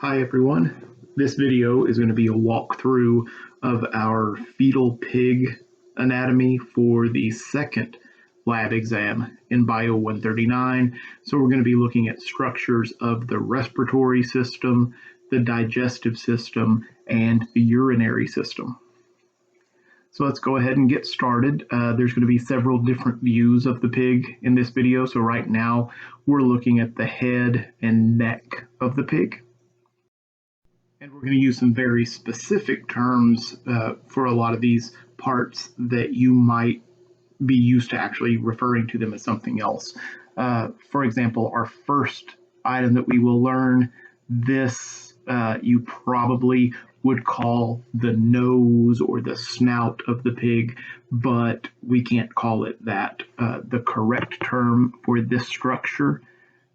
Hi everyone. This video is going to be a walkthrough of our fetal pig anatomy for the second lab exam in Bio 139. So we're going to be looking at structures of the respiratory system, the digestive system, and the urinary system. So let's go ahead and get started. There's going to be several different views of the pig in this video. So right now we're looking at the head and neck of the pig. And we're going to use some very specific terms for a lot of these parts that you might be used to actually referring to them as something else. For example, our first item that we will learn, this you probably would call the nose or the snout of the pig, but we can't call it that. The correct term for this structure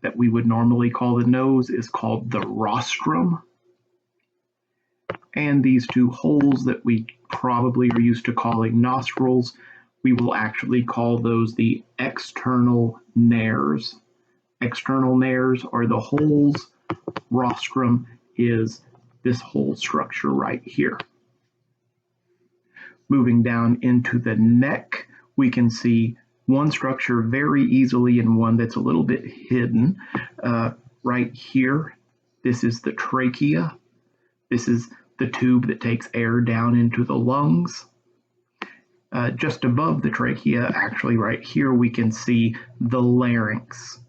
that we would normally call the nose is called the rostrum. And these two holes that we probably are used to calling nostrils, we will actually call those the external nares. External nares are the holes. Rostrum is this whole structure right here. Moving down into the neck, we can see one structure very easily and one that's a little bit hidden. Right here, this is the trachea. This is the tube that takes air down into the lungs. Just above the trachea, actually right here, we can see the larynx,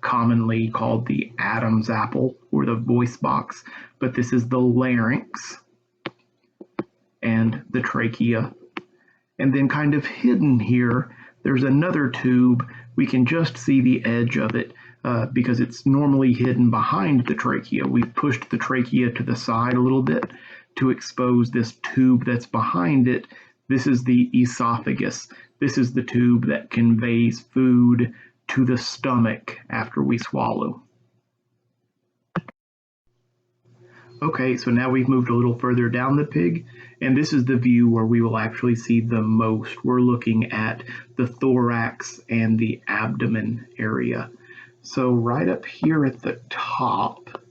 commonly called the Adam's apple or the voice box, but this is the larynx and the trachea. And then kind of hidden here, there's another tube. We can just see the edge of it because it's normally hidden behind the trachea. We've pushed the trachea to the side a little bit to expose this tube that's behind it. This is the esophagus. This is the tube that conveys food to the stomach after we swallow. Okay, so now we've moved a little further down the pig, and this is the view where we will actually see the most. We're looking at the thorax and the abdomen area. So right up here at the top,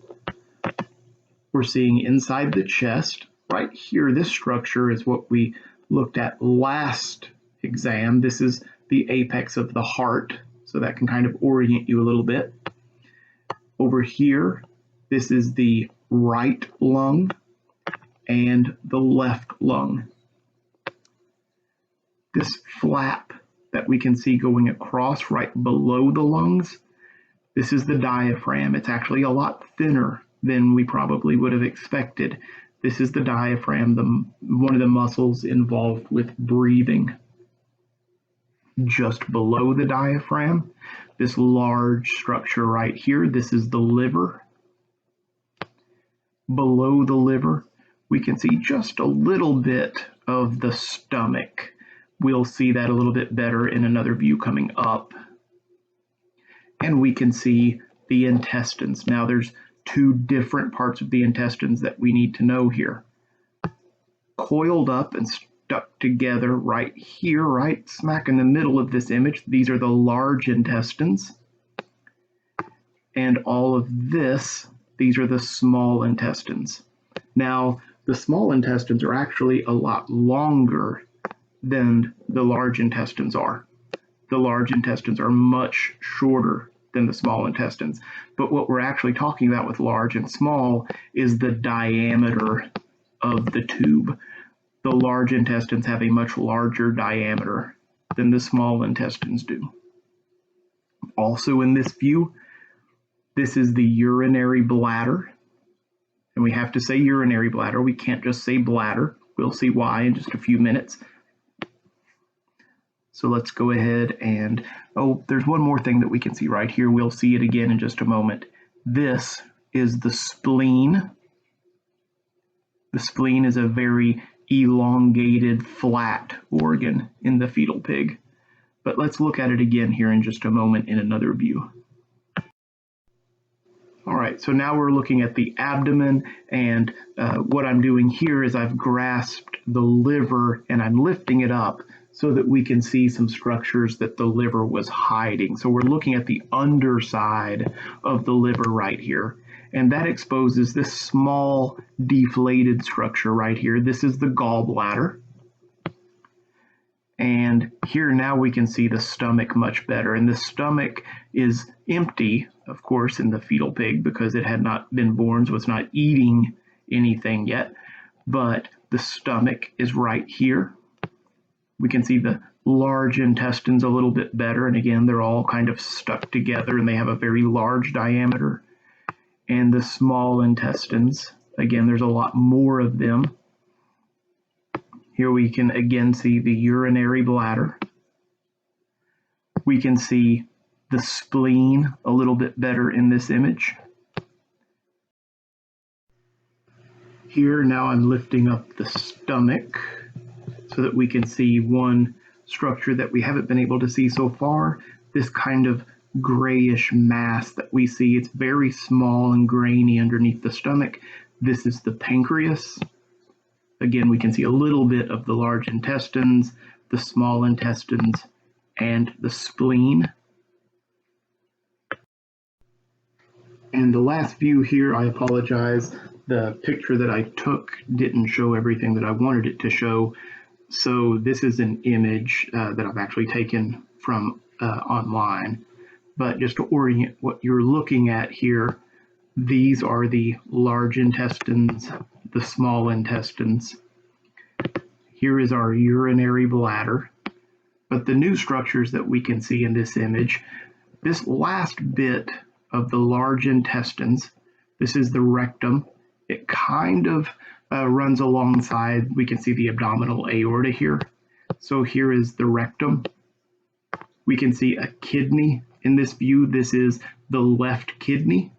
we're seeing inside the chest. Right here, this structure is what we looked at last exam. This is the apex of the heart, so that can kind of orient you a little bit. Over here, this is the right lung and the left lung. This flap that we can see going across right below the lungs, this is the diaphragm. It's actually a lot thinner than we probably would have expected. This is the diaphragm, one of the muscles involved with breathing. Just below the diaphragm, this large structure right here, this is the liver. Below the liver, we can see just a little bit of the stomach. We'll see that a little bit better in another view coming up. And we can see the intestines. Now there's two different parts of the intestines that we need to know here. Coiled up and stuck together right here, right smack in the middle of this image, these are the large intestines. And all of this, these are the small intestines. Now, the small intestines are actually a lot longer than the large intestines are. The large intestines are much shorter than the small intestines. But what we're actually talking about with large and small is the diameter of the tube. The large intestines have a much larger diameter than the small intestines do. Also in this view, this is the urinary bladder. And we have to say urinary bladder. We can't just say bladder. We'll see why in just a few minutes. So let's go ahead and, oh, there's one more thing that we can see right here. We'll see it again in just a moment. This is the spleen. The spleen is a very elongated, flat organ in the fetal pig. But let's look at it again here in just a moment in another view. All right, so now we're looking at the abdomen, and what I'm doing here is I've grasped the liver and I'm lifting it up so that we can see some structures that the liver was hiding. So we're looking at the underside of the liver right here. and that exposes this small deflated structure right here. This is the gallbladder. And here now we can see the stomach much better. And the stomach is empty, of course, in the fetal pig because it had not been born, so it's not eating anything yet. But the stomach is right here. We can see the large intestines a little bit better. And again, they're all kind of stuck together and they have a very large diameter. And the small intestines, again, there's a lot more of them. Here we can again see the urinary bladder. We can see the spleen a little bit better in this image. Here now I'm lifting up the stomach so that we can see one structure that we haven't been able to see so far, this kind of grayish mass that we see. It's very small and grainy underneath the stomach. This is the pancreas. Again, we can see a little bit of the large intestines, the small intestines, and the spleen. And the last view here, I apologize, the picture that I took didn't show everything that I wanted it to show. So this is an image that I've actually taken from online. But just to orient what you're looking at here, these are the large intestines, the small intestines. Here is our urinary bladder. But the new structures that we can see in this image, this last bit of the large intestines, this is the rectum. It kind of runs alongside, we can see the abdominal aorta here. So here is the rectum. We can see a kidney in this view. This is the left kidney.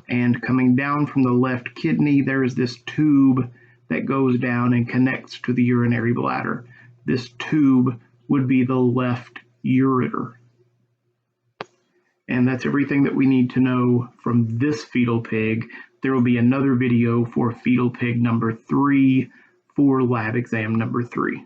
And coming down from the left kidney, there is this tube that goes down and connects to the urinary bladder. This tube would be the left ureter. And that's everything that we need to know from this fetal pig. There will be another video for fetal pig number 3 for lab exam number 3.